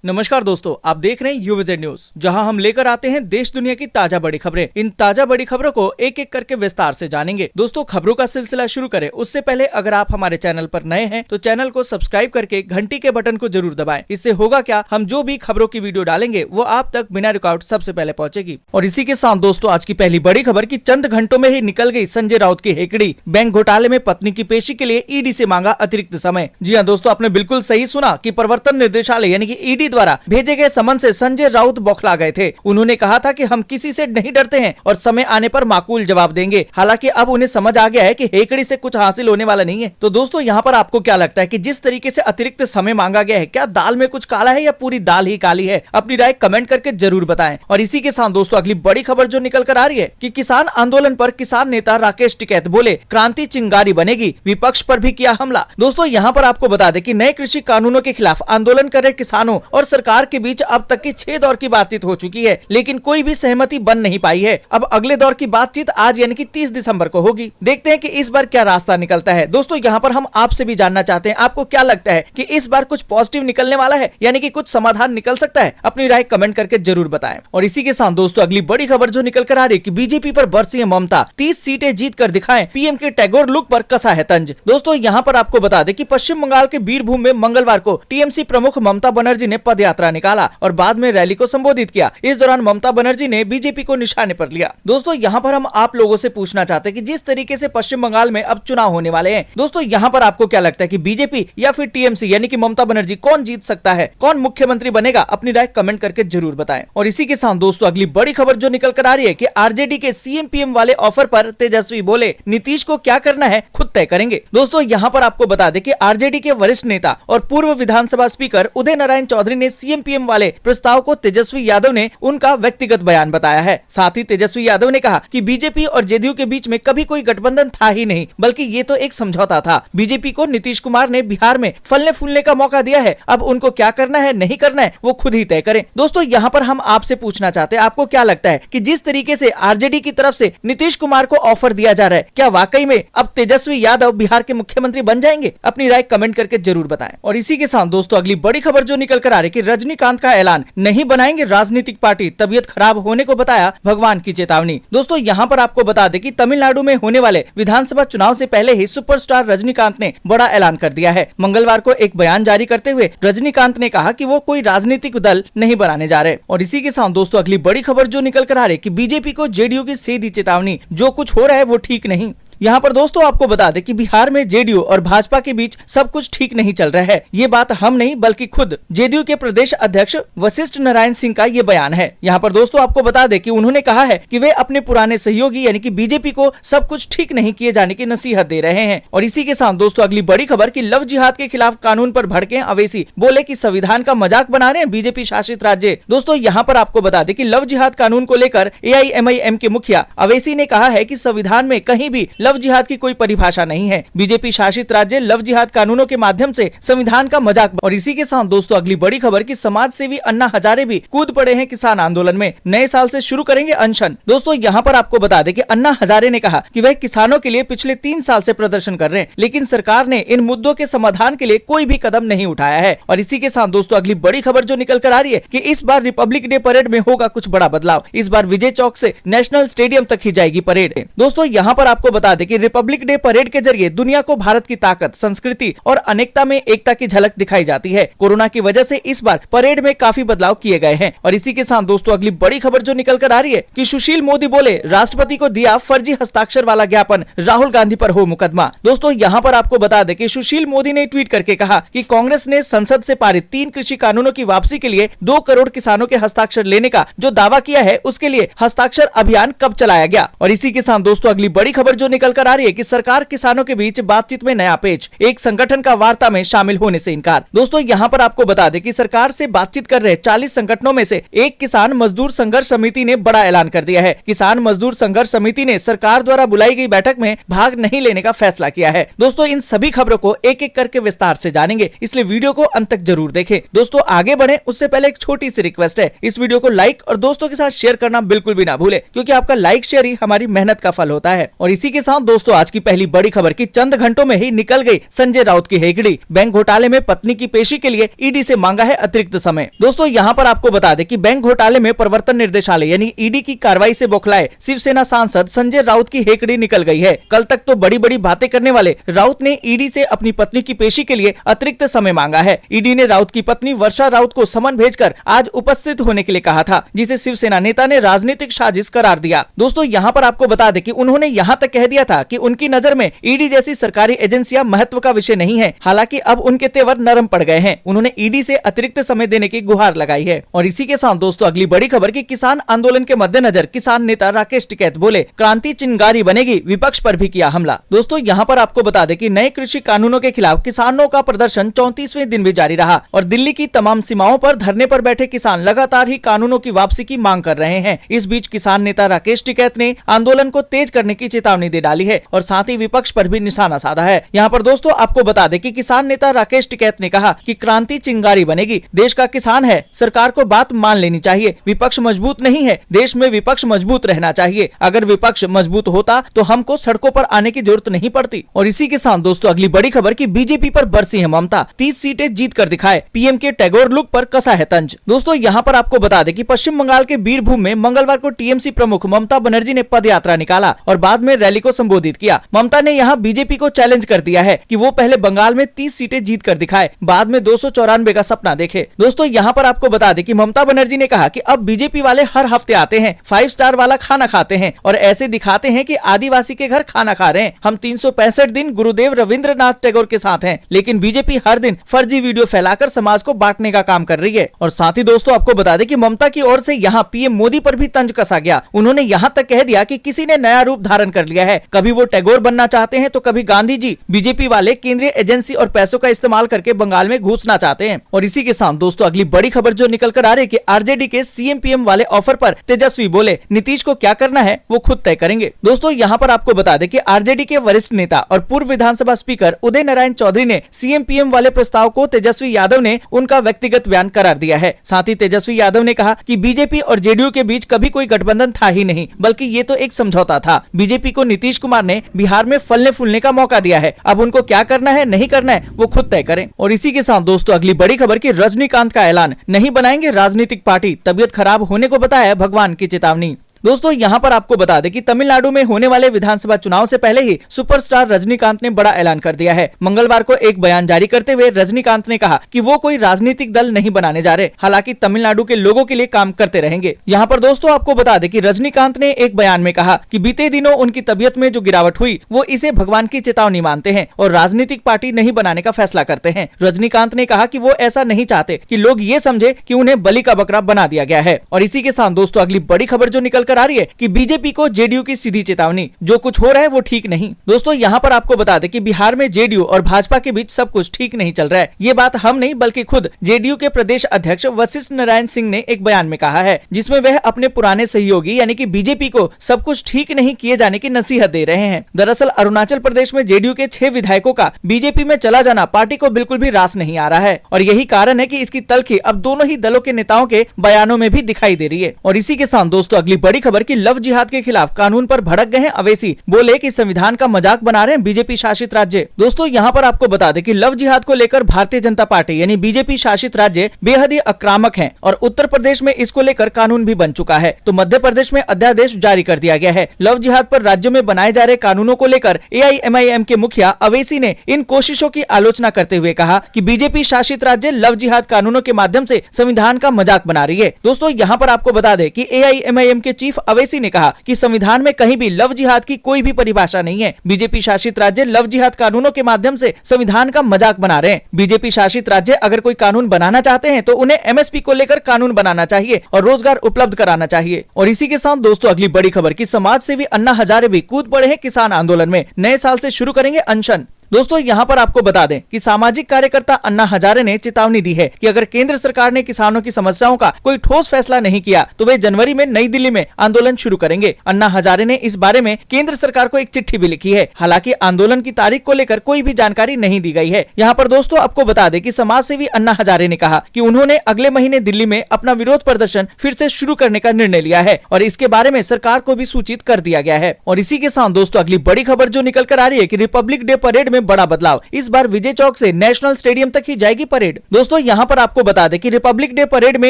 नमस्कार दोस्तों, आप देख रहे हैं यूविजेड न्यूज, जहां हम लेकर आते हैं देश दुनिया की ताजा बड़ी खबरें। इन ताजा बड़ी खबरों को एक एक करके विस्तार से जानेंगे। दोस्तों, खबरों का सिलसिला शुरू करें उससे पहले अगर आप हमारे चैनल पर नए हैं तो चैनल को सब्सक्राइब करके घंटी के बटन को जरूर दबाएं। इससे होगा क्या, हम जो भी खबरों की वीडियो डालेंगे वो आप तक बिना रुकावट सबसे पहले पहुंचेगी। और इसी के साथ दोस्तों, आज की पहली बड़ी खबर की चंद घंटों में ही निकल गई संजय राउत की हेकड़ी। बैंक घोटाले में पत्नी की पेशी के लिए ईडी से मांगा अतिरिक्त समय। जी हाँ दोस्तों, आपने बिल्कुल सही सुना कि प्रवर्तन निर्देशालय यानी कि ईडी द्वारा भेजे गए समन से संजय राउत बौखला गए थे। उन्होंने कहा था कि हम किसी से नहीं डरते हैं और समय आने पर माकूल जवाब देंगे। हालांकि अब उन्हें समझ आ गया है कि हेकड़ी से कुछ हासिल होने वाला नहीं है। तो दोस्तों, यहाँ पर आपको क्या लगता है कि जिस तरीके से अतिरिक्त समय मांगा गया है, क्या दाल में कुछ काला है या पूरी दाल ही काली है? अपनी राय कमेंट करके जरूर बताएं। और इसी के साथ दोस्तों, अगली बड़ी खबर जो निकल कर आ रही है कि किसान आंदोलन पर किसान नेता राकेश टिकैत बोले क्रांति चिंगारी बनेगी, विपक्ष पर भी किया हमला। दोस्तों, यहाँ पर आपको बता दें कि नए कृषि कानूनों के खिलाफ आंदोलन कर रहे किसानों और सरकार के बीच अब तक की 6 दौर की बातचीत हो चुकी है, लेकिन कोई भी सहमति बन नहीं पाई है। अब अगले दौर की बातचीत आज यानी कि 30 दिसंबर को होगी। देखते हैं कि इस बार क्या रास्ता निकलता है। दोस्तों, यहाँ पर हम आपसे भी जानना चाहते हैं, आपको क्या लगता है कि इस बार कुछ पॉजिटिव निकलने वाला है, यानी कि कुछ समाधान निकल सकता है? अपनी राय कमेंट करके जरूर बताएं। और इसी के साथ दोस्तों, अगली बड़ी खबर जो निकल कर आ रही है कि बीजेपी पर बरसी है ममता, 30 सीटें जीत कर दिखाएं, पीएम के टैगोर लुक पर कसा है तंज। दोस्तों, यहाँ पर आपको बता दें कि पश्चिम बंगाल के बीरभूम में मंगलवार को टीएमसी प्रमुख ममता बनर्जी ने पद यात्रा निकाला और बाद में रैली को संबोधित किया। इस दौरान ममता बनर्जी ने बीजेपी को निशाने पर लिया। दोस्तों, यहाँ पर हम आप लोगों से पूछना चाहते हैं कि जिस तरीके से पश्चिम बंगाल में अब चुनाव होने वाले हैं, दोस्तों यहाँ पर आपको क्या लगता है कि बीजेपी या फिर टीएमसी यानी कि ममता बनर्जी, कौन जीत सकता है, कौन मुख्यमंत्री बनेगा? अपनी राय कमेंट करके जरूर बताएं। और इसी के साथ दोस्तों, अगली बड़ी खबर जो निकल कर आ रही है कि आरजेडी के सीएम पीएम वाले ऑफर पर तेजस्वी बोले नीतीश को क्या करना है खुद तय करेंगे। दोस्तों, यहाँ पर आपको बता दें कि आरजेडी के वरिष्ठ नेता और पूर्व विधानसभा स्पीकर उदय नारायण चौधरी ने सीएम पीएम वाले प्रस्ताव को तेजस्वी यादव ने उनका व्यक्तिगत बयान बताया है। साथ ही तेजस्वी यादव ने कहा कि बीजेपी और जेडीयू के बीच में कभी कोई गठबंधन था ही नहीं, बल्कि ये तो एक समझौता था। बीजेपी को नीतीश कुमार ने बिहार में फलने फूलने का मौका दिया है, अब उनको क्या करना है नहीं करना है वो खुद ही तय करें। दोस्तों, यहाँ पर हम आपसे पूछना चाहते हैं, आपको क्या लगता है कि जिस तरीके से आरजेडी की तरफ से नीतीश कुमार को ऑफर दिया जा रहा है, क्या वाकई में अब तेजस्वी यादव बिहार के मुख्यमंत्री बन जाएंगे? अपनी राय कमेंट करके जरूर बताएं। और इसी के साथ दोस्तों, अगली बड़ी खबर जो निकल कर आ रही है कि रजनीकांत का ऐलान, नहीं बनाएंगे राजनीतिक पार्टी, तबीयत खराब होने को बताया भगवान की चेतावनी। दोस्तों, यहाँ पर आपको बता दें कि तमिलनाडु में होने वाले विधानसभा चुनाव से पहले ही सुपरस्टार रजनीकांत ने बड़ा ऐलान कर दिया है। मंगलवार को एक बयान जारी करते हुए रजनीकांत ने कहा कि वो कोई राजनीतिक दल नहीं बनाने जा रहे। और इसी के साथ दोस्तों, अगली बड़ी खबर जो निकल कर आ रही है कि बीजेपी को जेडीयू की सीधी चेतावनी, जो कुछ हो रहा है वो ठीक नहीं। यहाँ पर दोस्तों आपको बता दें कि बिहार में जेडीयू और भाजपा के बीच सब कुछ ठीक नहीं चल रहा है। ये बात हम नहीं बल्कि खुद जेडीयू के प्रदेश अध्यक्ष वशिष्ठ नारायण सिंह का ये बयान है। यहाँ पर दोस्तों आपको बता दें कि उन्होंने कहा है कि वे अपने पुराने सहयोगी यानी कि बीजेपी को सब कुछ ठीक नहीं किए जाने की नसीहत दे रहे हैं। और इसी के साथ दोस्तों, अगली बड़ी खबर की लव जिहाद के खिलाफ कानून पर भड़के अवैसी, बोले कि संविधान का मजाक बना रहे हैं बीजेपी शासित राज्य। दोस्तों, यहाँ पर आपको बता दें कि लव जिहाद कानून को लेकर एआईएमआईएम के मुखिया अवैसी ने कहा है कि संविधान में कहीं भी लव जिहाद की कोई परिभाषा नहीं है। बीजेपी शासित राज्य लव जिहाद कानूनों के माध्यम से संविधान का मजाक। और इसी के साथ दोस्तों, अगली बड़ी खबर की समाज सेवी अन्ना हजारे भी कूद पड़े हैं किसान आंदोलन में, नए साल से शुरू करेंगे अनशन। दोस्तों, यहाँ पर आपको बता दें कि अन्ना हजारे ने कहा कि वह किसानों के लिए पिछले 3 साल से प्रदर्शन कर रहे हैं, लेकिन सरकार ने इन मुद्दों के समाधान के लिए कोई भी कदम नहीं उठाया है। और इसी के साथ दोस्तों, अगली बड़ी खबर जो निकल कर आ रही है कि इस बार रिपब्लिक डे परेड में होगा कुछ बड़ा बदलाव। इस बार विजय चौक से नेशनल स्टेडियम तक ही जाएगी परेड। दोस्तों, यहाँ पर आपको बता दें कि रिपब्लिक डे परेड के जरिए दुनिया को भारत की ताकत, संस्कृति और अनेकता में एकता की झलक दिखाई जाती है। कोरोना की वजह से इस बार परेड में काफी बदलाव किए गए हैं। और इसी के साथ दोस्तों, अगली बड़ी खबर जो निकल कर आ रही है कि सुशील मोदी बोले राष्ट्रपति को दिया फर्जी हस्ताक्षर वाला ज्ञापन, राहुल गांधी पर हो मुकदमा। दोस्तों, यहाँ पर आपको बता दें कि सुशील मोदी ने ट्वीट करके कहा कि कांग्रेस ने संसद से पारित 3 कृषि कानूनों की वापसी के लिए 2 करोड़ किसानों के हस्ताक्षर लेने का जो दावा किया है, उसके लिए हस्ताक्षर अभियान कब चलाया गया। और इसी के साथ दोस्तों, अगली बड़ी खबर जो निकल कर आ रही है कि सरकार किसानों के बीच बातचीत में नया पेच, एक संगठन का वार्ता में शामिल होने से इनकार। दोस्तों, यहाँ पर आपको बता दें कि सरकार से बातचीत कर रहे 40 संगठनों में से एक किसान मजदूर संघर्ष समिति ने बड़ा ऐलान कर दिया है। किसान मजदूर संघर्ष समिति ने सरकार द्वारा बुलाई गई बैठक में भाग नहीं लेने का फैसला किया है। दोस्तों, इन सभी खबरों को एक एक करके विस्तार से जानेंगे, इसलिए वीडियो को अंत तक जरूर देखें। दोस्तों, आगे बढ़े उससे पहले एक छोटी सी रिक्वेस्ट है, इस वीडियो को लाइक और दोस्तों के साथ शेयर करना बिल्कुल भी ना भूले, क्योंकि आपका लाइक शेयर ही हमारी मेहनत का फल होता है। और इसी के साथ साथ दोस्तों आज की पहली बड़ी खबर की चंद घंटों में ही निकल गई संजय राउत की हेकड़ी। बैंक घोटाले में पत्नी की पेशी के लिए ईडी से मांगा है अतिरिक्त समय। दोस्तों यहाँ पर आपको बता दें कि बैंक घोटाले में प्रवर्तन निर्देशालय यानी ईडी की कार्रवाई से बौखलाए शिवसेना सांसद संजय राउत की हेकड़ी निकल गई है। कल तक तो बड़ी बड़ी बातें करने वाले राउत ने ईडी से अपनी पत्नी की पेशी के लिए अतिरिक्त समय मांगा है। ईडी ने राउत की पत्नी वर्षा राउत को समन भेजकर आज उपस्थित होने के लिए कहा था, जिसे शिवसेना नेता ने राजनीतिक साजिश करार दिया। दोस्तों यहाँ पर आपको बता दें कि उन्होंने यहाँ तक कह दिया था कि उनकी नजर में ईडी जैसी सरकारी एजेंसियां महत्व का विषय नहीं है। हालांकि अब उनके तेवर नरम पड़ गए हैं। उन्होंने ईडी से अतिरिक्त समय देने की गुहार लगाई है। और इसी के साथ दोस्तों अगली बड़ी खबर की किसान आंदोलन के मद्देनजर किसान नेता राकेश टिकैत बोले क्रांति चिंगारी बनेगी, विपक्ष पर भी किया हमला। दोस्तों यहाँ पर आपको बता दें कि नए कृषि कानूनों के खिलाफ किसानों का प्रदर्शन 34वें दिन भी जारी रहा और दिल्ली की तमाम सीमाओं पर धरने पर बैठे किसान लगातार ही कानूनों की वापसी की मांग कर रहे हैं। इस बीच किसान नेता राकेश टिकैत ने आंदोलन को तेज करने की चेतावनी दे डाली है और साथ ही विपक्ष पर भी निशाना साधा है। यहाँ पर दोस्तों आपको बता दें कि किसान नेता राकेश टिकैत ने कहा कि क्रांति चिंगारी बनेगी, देश का किसान है, सरकार को बात मान लेनी चाहिए। विपक्ष मजबूत नहीं है, देश में विपक्ष मजबूत रहना चाहिए। अगर विपक्ष मजबूत होता तो हमको सड़कों पर आने की जरूरत नहीं पड़ती। और इसी के साथ दोस्तों अगली बड़ी खबर की बीजेपी पर बरसी है ममता, 30 सीटें जीत कर दिखाए, पीएम के टैगोर लुक पर कसा है तंज। दोस्तों यहाँ पर आपको बता दें कि पश्चिम बंगाल के बीरभूम में मंगलवार को टीएमसी प्रमुख ममता बनर्जी ने पद यात्रा निकाला और बाद में रैली को संबोधित किया। ममता ने यहाँ बीजेपी को चैलेंज कर दिया है कि वो पहले बंगाल में 30 सीटें जीत कर दिखाए, बाद में 294 का सपना देखे। दोस्तों यहाँ पर आपको बता दें कि ममता बनर्जी ने कहा कि अब बीजेपी वाले हर हफ्ते आते हैं, 5 स्टार वाला खाना खाते हैं और ऐसे दिखाते हैं कि आदिवासी के घर खाना खा रहे हैं। हम 365 दिन गुरुदेव रविंद्रनाथ टैगोर के साथ हैं, लेकिन बीजेपी हर दिन फर्जी वीडियो फैलाकर समाज को बांटने का काम कर रही है। और साथ ही दोस्तों आपको बता दें कि ममता की ओर से यहाँ पीएम मोदी पर भी तंज कसा गया। उन्होंने यहाँ तक कह दिया कि किसी ने नया रूप धारण कर लिया है, कभी वो टैगोर बनना चाहते हैं तो कभी गांधी जी। बीजेपी वाले केंद्रीय एजेंसी और पैसों का इस्तेमाल करके बंगाल में घुसना चाहते हैं। और इसी के साथ दोस्तों अगली बड़ी खबर जो निकल कर आ रही है कि आरजेडी के सीएम पीएम वाले ऑफर पर तेजस्वी बोले नीतीश को क्या करना है वो खुद तय करेंगे। दोस्तों यहाँ पर आपको बता दें कि आरजेडी के वरिष्ठ नेता और पूर्व विधानसभा स्पीकर उदय नारायण चौधरी ने सीएम पीएम वाले प्रस्ताव को तेजस्वी यादव ने उनका व्यक्तिगत बयान करार दिया है। साथ ही तेजस्वी यादव ने कहा कि बीजेपी और जेडीयू के बीच कभी कोई गठबंधन था ही नहीं, बल्कि ये तो एक समझौता था। बीजेपी को नीतीश कुमार ने बिहार में फलने फूलने का मौका दिया है, अब उनको क्या करना है नहीं करना है वो खुद तय करें। और इसी के साथ दोस्तों अगली बड़ी खबर की रजनीकांत का ऐलान, नहीं बनाएंगे राजनीतिक पार्टी, तबियत खराब होने को बताया भगवान की चेतावनी। दोस्तों यहाँ पर आपको बता दें कि तमिलनाडु में होने वाले विधानसभा चुनाव से पहले ही सुपरस्टार रजनीकांत ने बड़ा ऐलान कर दिया है। मंगलवार को एक बयान जारी करते हुए रजनीकांत ने कहा कि वो कोई राजनीतिक दल नहीं बनाने जा रहे, हालांकि तमिलनाडु के लोगों के लिए काम करते रहेंगे। यहाँ पर दोस्तों आपको बता दें कि रजनीकांत ने एक बयान में कहा कि बीते दिनों उनकी तबियत में जो गिरावट हुई वो इसे भगवान की चेतावनी मानते हैं और राजनीतिक पार्टी नहीं बनाने का फैसला करते हैं। रजनीकांत ने कहा कि वो ऐसा नहीं चाहते कि लोग ये समझे कि उन्हें बलि का बकरा बना दिया गया है। और इसी के साथ दोस्तों अगली बड़ी खबर जो निकल कर आ रही है कि बीजेपी को जेडीयू की सीधी चेतावनी, जो कुछ हो रहा है वो ठीक नहीं। दोस्तों यहाँ पर आपको बता दें कि बिहार में जेडीयू और भाजपा के बीच सब कुछ ठीक नहीं चल रहा है। ये बात हम नहीं बल्कि खुद जेडीयू के प्रदेश अध्यक्ष वशिष्ठ नारायण सिंह ने एक बयान में कहा है, जिसमें वह अपने पुराने सहयोगी यानी कि बीजेपी को सब कुछ ठीक नहीं किए जाने की नसीहत दे रहे हैं। दरअसल अरुणाचल प्रदेश में जेडीयू के 6 विधायकों का बीजेपी में चला जाना पार्टी को बिल्कुल भी रास नहीं आ रहा है और यही कारण है कि इसकी तलखी अब दोनों ही दलों के नेताओं के बयानों में भी दिखाई दे रही है। और इसी के साथ दोस्तों अगली बड़ी खबर की लव जिहाद के खिलाफ कानून पर भड़क गए हैं अवैसी, बोले कि संविधान का मजाक बना रहे हैं बीजेपी शासित राज्य। दोस्तों यहाँ पर आपको बता दें कि लव जिहाद को लेकर भारतीय जनता पार्टी यानी बीजेपी शासित राज्य बेहद ही आक्रामक हैं और उत्तर प्रदेश में इसको लेकर कानून भी बन चुका है। तो मध्य प्रदेश में अध्यादेश जारी कर दिया गया है। लव जिहाद पर राज्यों में बनाए जा रहे कानूनों को लेकर AIMIM के मुखिया अवैसी ने इन कोशिशों की आलोचना करते हुए कहा कि बीजेपी शासित राज्य लव जिहाद कानूनों के माध्यम से संविधान का मजाक बना रही है। दोस्तों यहाँ पर आपको बता दें कि AIMIM के चीफ अवैसी ने कहा कि संविधान में कहीं भी लव जिहाद की कोई भी परिभाषा नहीं है। बीजेपी शासित राज्य लव जिहाद कानूनों के माध्यम से संविधान का मजाक बना रहे हैं। बीजेपी शासित राज्य अगर कोई कानून बनाना चाहते हैं तो उन्हें MSP को लेकर कानून बनाना चाहिए और रोजगार उपलब्ध कराना चाहिए। और इसी के साथ दोस्तों अगली बड़ी खबर की समाज सेवी अन्ना हजारे भी कूद पड़े हैं किसान आंदोलन में, नए साल से शुरू करेंगे अनशन। दोस्तों यहाँ पर आपको बता दें कि सामाजिक कार्यकर्ता अन्ना हजारे ने चेतावनी दी है कि अगर केंद्र सरकार ने किसानों की समस्याओं का कोई ठोस फैसला नहीं किया तो वे जनवरी में नई दिल्ली में आंदोलन शुरू करेंगे। अन्ना हजारे ने इस बारे में केंद्र सरकार को एक चिट्ठी भी लिखी है। हालांकि आंदोलन की तारीख को लेकर कोई भी जानकारी नहीं दी गई है। यहाँ पर दोस्तों आपको बता दें कि समाज सेवी अन्ना हजारे ने कहा कि उन्होंने अगले महीने दिल्ली में अपना विरोध प्रदर्शन फिर से शुरू करने का निर्णय लिया है और इसके बारे में सरकार को भी सूचित कर दिया गया है। और इसी के साथ दोस्तों अगली बड़ी खबर जो निकल कर आ रही है कि रिपब्लिक डे परेड में बड़ा बदलाव, इस बार विजय चौक से नेशनल स्टेडियम तक ही जाएगी परेड। दोस्तों यहाँ पर आपको बता दें कि रिपब्लिक डे परेड में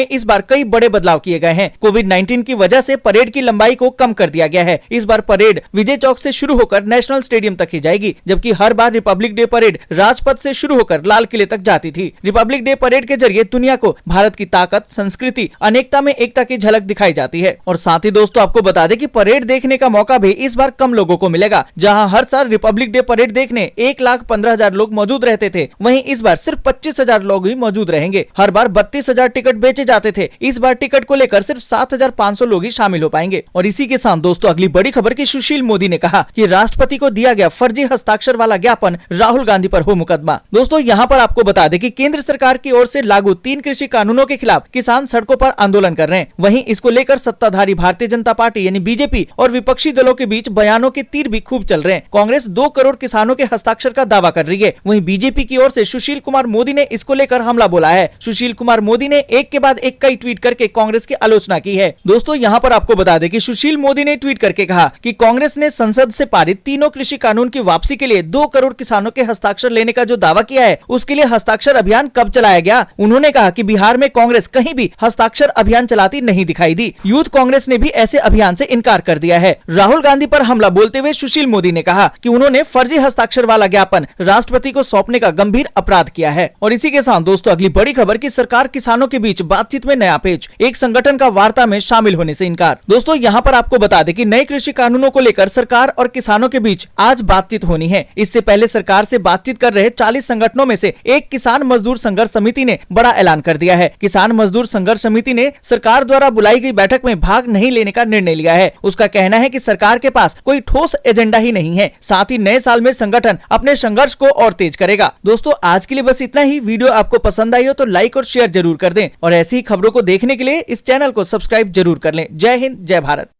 इस बार कई बड़े बदलाव किए गए हैं। कोविड-19 की वजह से परेड की लंबाई को कम कर दिया गया है। इस बार परेड विजय चौक से शुरू होकर नेशनल स्टेडियम तक ही जाएगी, जबकि हर बार रिपब्लिक डे परेड राजपथ से शुरू होकर लाल किले तक जाती थी। रिपब्लिक डे परेड के जरिए दुनिया को भारत की ताकत, संस्कृति, अनेकता में एकता की झलक दिखाई जाती है। और साथ ही दोस्तों आपको बता दें कि परेड देखने का मौका भी इस बार कम लोगों को मिलेगा। जहां हर साल रिपब्लिक डे परेड देखने 1,15,000 लोग मौजूद रहते थे, वहीं इस बार सिर्फ 25,000 लोग ही मौजूद रहेंगे। हर बार 32,000 टिकट बेचे जाते थे, इस बार टिकट को लेकर सिर्फ 7,500 लोग ही शामिल हो पाएंगे। और इसी के साथ दोस्तों अगली बड़ी खबर की सुशील मोदी ने कहा कि राष्ट्रपति को दिया गया फर्जी हस्ताक्षर वाला ज्ञापन, राहुल गांधी पर हो मुकदमा। दोस्तों यहाँ पर आपको बता दें कि केंद्र सरकार की ओर से लागू 3 कृषि कानूनों के खिलाफ किसान सड़कों पर आंदोलन कर रहे हैं। वहीं इसको लेकर सत्ताधारी भारतीय जनता पार्टी यानी बीजेपी और विपक्षी दलों के बीच बयानों के तीर भी खूब चल रहे हैं। कांग्रेस 2 करोड़ किसानों के हस्ताक्षर का दावा कर रही है, वहीं बीजेपी की ओर से सुशील कुमार मोदी ने इसको लेकर हमला बोला है। सुशील कुमार मोदी ने एक के बाद एक कई ट्वीट करके कांग्रेस की आलोचना की है। दोस्तों यहाँ पर आपको बता दें कि सुशील मोदी ने ट्वीट करके कहा कि कांग्रेस ने संसद से पारित तीनों कृषि कानून की वापसी के लिए 2 करोड़ किसानों के हस्ताक्षर लेने का जो दावा किया है, उसके लिए हस्ताक्षर अभियान कब चलाया गया। उन्होंने कहा कि बिहार में कांग्रेस कहीं भी हस्ताक्षर अभियान चलाती नहीं दिखाई दी। यूथ कांग्रेस ने भी ऐसे अभियान से इनकार कर दिया है। राहुल गांधी पर हमला बोलते हुए सुशील मोदी ने कहा कि उन्होंने फर्जी हस्ताक्षर वाला ज्ञापन राष्ट्रपति को सौंपने का गंभीर अपराध किया है। और इसी के साथ दोस्तों अगली बड़ी खबर की सरकार किसानों के बीच बातचीत में नया पेच, एक संगठन का वार्ता में शामिल होने से इनकार। दोस्तों यहाँ पर आपको बता दें कि नए कृषि कानूनों को लेकर सरकार और किसानों के बीच आज बातचीत होनी है। इससे पहले सरकार से बातचीत कर रहे 40 संगठनों में से एक किसान मजदूर संघर्ष समिति ने बड़ा ऐलान कर दिया है। किसान मजदूर संघर्ष समिति ने सरकार द्वारा बुलाई गई बैठक में भाग नहीं लेने का निर्णय लिया है। उसका कहना है कि सरकार के पास कोई ठोस एजेंडा ही नहीं है। साथ ही नए साल में संगठन अपने संघर्ष को और तेज करेगा। दोस्तों आज के लिए बस इतना ही। वीडियो आपको पसंद आई हो तो लाइक और शेयर जरूर कर दें और ऐसी ही खबरों को देखने के लिए इस चैनल को सब्सक्राइब जरूर कर लें। जय हिंद, जय भारत।